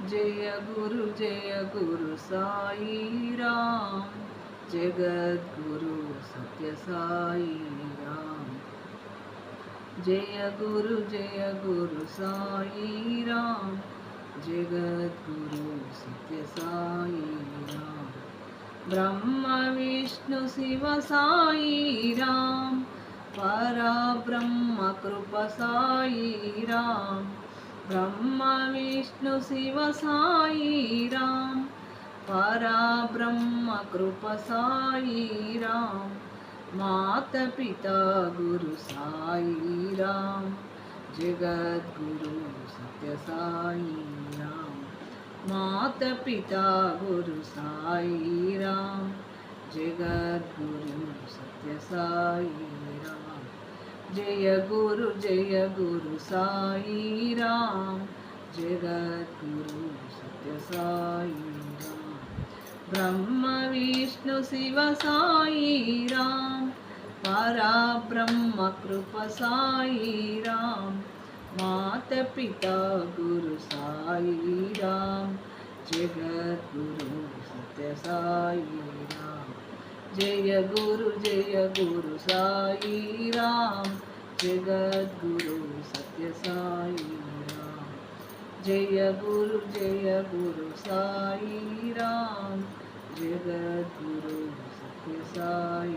जय गुरु साई राम। जगद्गुरु सत्य साई राम। जय गुरु साई राम। जगद्गुरु सत्य साई राम। ब्रह्म विष्णु शिव साई राम। परब्रह्म कृप साई राम। ब्रह्म विष्णु शिव साई राम। परब्रह्म कृप साई राम। मात पिता गुरु साई राम। जगद्गुरु सत्य साई राम। मात पिता गुरु साई राम। जगद्गुरु सत्य साई राम। जय गुरु साई राम। जगद्गुरु सत्य साई राम। ब्रह्म विष्णु शिव साई राम। परब्रह्म कृप साई राम। मात पिता गुरु साई राम। जगद्गुरु सत्य साई राम। जय गुरु साई राम। जगद्गुरु सत्य साई राम। जय गुरु साई राम। जगद्गुरु सत्य साई